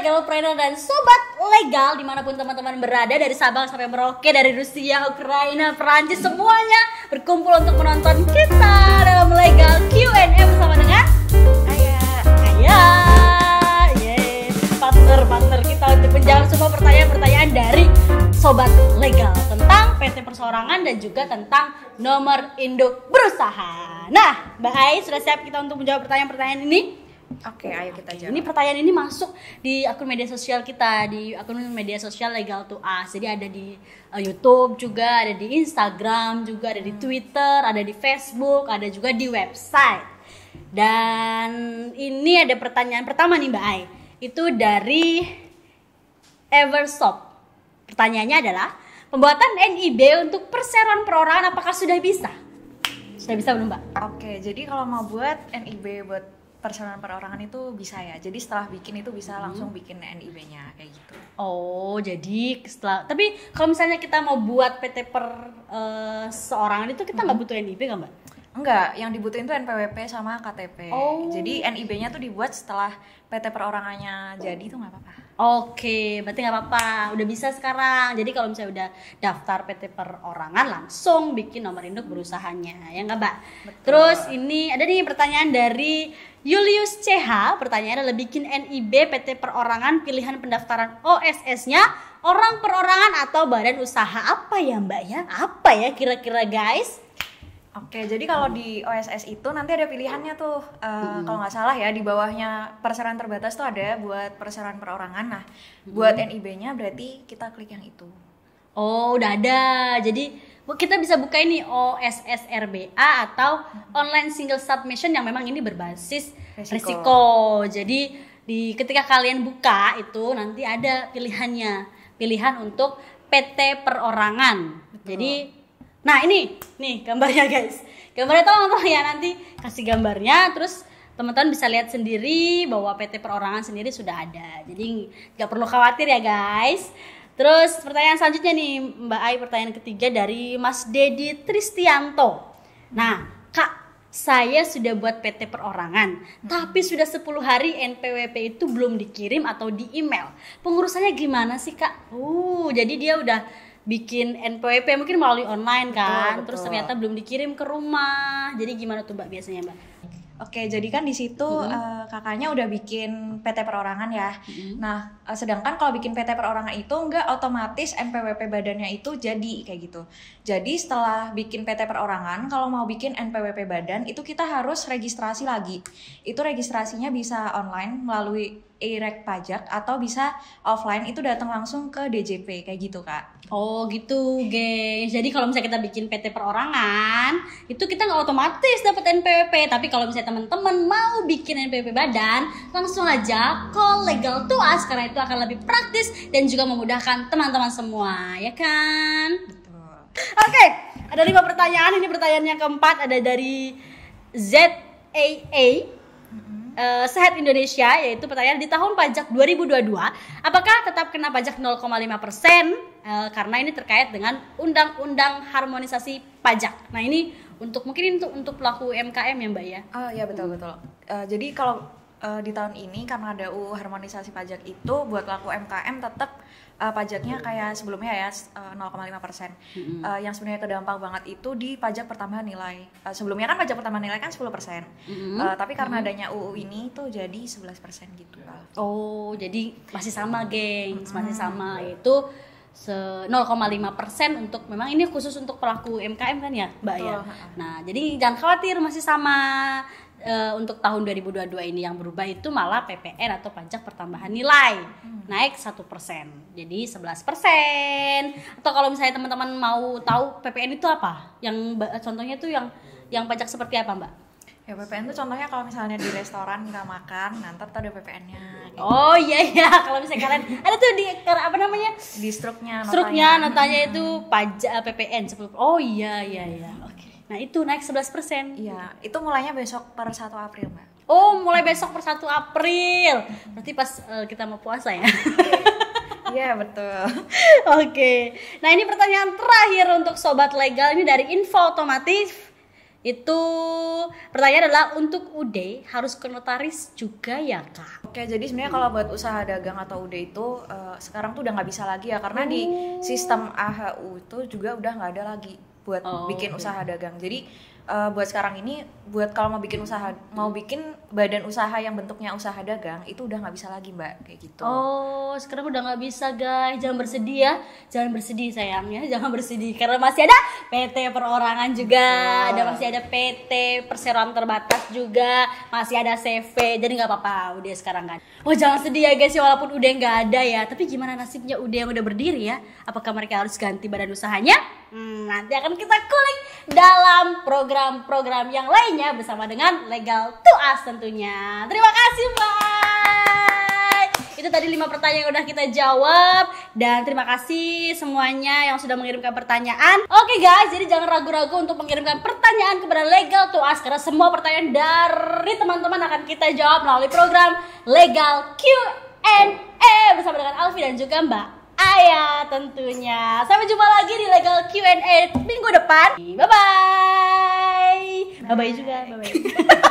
legalpreneur dan sobat legal dimanapun teman-teman berada, dari Sabang sampai Merauke, dari Rusia, Ukraina, Perancis, semuanya berkumpul untuk menonton kita dalam Legal Q&A bersama dengan partner kita untuk menjawab semua pertanyaan-pertanyaan dari sobat legal tentang PT Perseorangan dan juga tentang nomor induk berusaha. Nah, Mbak Ai sudah siap kita untuk menjawab pertanyaan-pertanyaan ini? Oke, ayo kita jawab. Ini pertanyaan ini masuk di akun media sosial kita, di akun media sosial Legal to Us. Jadi ada di YouTube juga, ada di Instagram juga, ada di Twitter, ada di Facebook, ada juga di website. Dan ini ada pertanyaan pertama nih Mbak Ai. Itu dari Evershop. Pertanyaannya adalah, pembuatan NIB untuk perseroan perorangan apakah sudah bisa? Sudah bisa belum Mbak? Oke, jadi kalau mau buat NIB buat perseroan perorangan itu bisa ya. Jadi setelah bikin itu bisa langsung bikin NIB-nya kayak gitu. Oh, jadi setelah, tapi kalau misalnya kita mau buat PT Perseorangan itu kita nggak butuh NIB nggak Mbak? Enggak, yang dibutuhin tuh NPWP sama KTP. Oh. Jadi NIB-nya tuh dibuat setelah PT perorangannya jadi tuh nggak apa-apa. Oke, berarti nggak apa-apa, udah bisa sekarang. Jadi kalau misalnya udah daftar PT Perorangan langsung bikin nomor induk berusahanya, ya nggak Mbak? Betul. Terus ini ada nih pertanyaan dari Julius CH. Pertanyaannya adalah, bikin NIB PT Perorangan pilihan pendaftaran OSS-nya orang perorangan atau badan usaha apa ya Mbak ya? Apa ya kira-kira guys? Oke, jadi kalau di OSS itu nanti ada pilihannya tuh, kalau nggak salah ya di bawahnya perseroan terbatas tuh ada buat perseroan perorangan. Nah, buat NIB-nya berarti kita klik yang itu. Oh, udah ada. Jadi kita bisa buka ini OSS RBA atau online single submission yang memang ini berbasis resiko. Jadi ketika kalian buka itu nanti ada pilihan untuk PT Perorangan. Betul. Jadi nah ini nih gambarnya guys, gambarnya tolong ya, nanti kasih gambarnya, terus teman-teman bisa lihat sendiri bahwa PT Perorangan sendiri sudah ada, jadi nggak perlu khawatir ya guys. Terus pertanyaan selanjutnya nih Mbak Ai, pertanyaan ketiga dari Mas Dedi Tristianto. Nah Kak, saya sudah buat PT Perorangan, tapi sudah 10 hari NPWP itu belum dikirim atau di email, pengurusannya gimana sih Kak? Jadi dia udah bikin NPWP mungkin melalui online kan, betul. Terus ternyata belum dikirim ke rumah. Jadi gimana tuh Mbak biasanya Mbak? Oke, jadi kan di situ kakaknya udah bikin PT Perorangan ya. Nah, sedangkan kalau bikin PT Perorangan itu nggak otomatis NPWP badannya itu jadi kayak gitu. Jadi setelah bikin PT Perorangan, kalau mau bikin NPWP badan itu kita harus registrasi lagi. Itu registrasinya bisa online melalui e-rek pajak atau bisa offline, itu datang langsung ke DJP kayak gitu Kak. Oh gitu guys. Jadi kalau misalnya kita bikin PT Perorangan itu kita nggak otomatis dapat NPWP. Tapi kalau misalnya teman-teman mau bikin NPWP badan, langsung aja call Legal to Us karena itu akan lebih praktis dan juga memudahkan teman-teman semua, ya kan? Betul. Oke, ada 5 pertanyaan. Ini pertanyaan yang keempat ada dari ZAA Sehat Indonesia, yaitu pertanyaan, di tahun pajak 2022 apakah tetap kena pajak 0,5% karena ini terkait dengan undang-undang harmonisasi pajak. Nah ini mungkin untuk pelaku UMKM ya Mbak ya? Oh ya betul. Jadi kalau di tahun ini karena ada UU harmonisasi pajak itu buat pelaku UMKM tetap pajaknya kayak sebelumnya ya 0,5%. Yang sebenarnya terdampak banget itu di pajak pertambahan nilai. Sebelumnya kan pajak pertambahan nilai kan 10%. Tapi karena adanya UU ini tuh jadi 11% gitu. Oh, jadi masih sama gengs, masih sama, itu 0,5% untuk, memang ini khusus untuk pelaku UMKM kan ya Mbak ya. Nah, jadi jangan khawatir, masih sama. Untuk tahun 2022 ini yang berubah itu malah PPN atau pajak pertambahan nilai naik 1%, jadi 11%. Atau kalau misalnya teman-teman mau tahu PPN itu apa, yang contohnya tuh yang pajak seperti apa Mbak? Ya PPN tuh contohnya kalau misalnya di restoran kita makan, nanti tuh ada PPN-nya. Gitu. Oh iya, kalau misalnya kalian ada tuh di apa namanya? Di struknya notanya itu pajak PPN 10%. Oh iya. Oke. Nah itu naik 11%. Iya, itu mulainya besok per 1 April Mbak. Oh, mulai besok per 1 April. Berarti pas kita mau puasa ya? Iya betul. Oke. Nah ini pertanyaan terakhir untuk Sobat Legal, ini dari Info Otomotif. Itu pertanyaan adalah untuk UD harus ke notaris juga ya Kak? Oke, jadi sebenarnya kalau buat usaha dagang atau UD itu sekarang tuh udah nggak bisa lagi ya, karena di sistem AHU itu juga udah nggak ada lagi buat bikin usaha dagang. Jadi buat sekarang ini, buat kalau mau bikin usaha, mau bikin badan usaha yang bentuknya usaha dagang itu udah nggak bisa lagi Mbak, kayak gitu. Oh, sekarang udah nggak bisa guys. Jangan bersedih ya, jangan bersedih sayangnya, jangan bersedih karena masih ada PT perorangan juga, masih ada PT perseroan terbatas juga, masih ada CV. Jadi nggak apa-apa udah sekarang kan. Oh jangan sedih ya guys ya, walaupun udah nggak ada ya. Tapi gimana nasibnya udah yang udah berdiri ya? Apakah mereka harus ganti badan usahanya? Nanti akan kita kulik dalam program-program yang lainnya bersama dengan Legal to Us tentunya. Terima kasih bye. Itu tadi 5 pertanyaan yang udah kita jawab. Dan terima kasih semuanya yang sudah mengirimkan pertanyaan. Oke guys, jadi jangan ragu-ragu untuk mengirimkan pertanyaan kepada Legal to Us, karena semua pertanyaan dari teman-teman akan kita jawab melalui program Legal Q&A bersama dengan Alfi dan juga Mbak Aya tentunya. Sampai jumpa lagi di Legal Q&A minggu depan. Bye bye. Bye bye juga. Bye bye.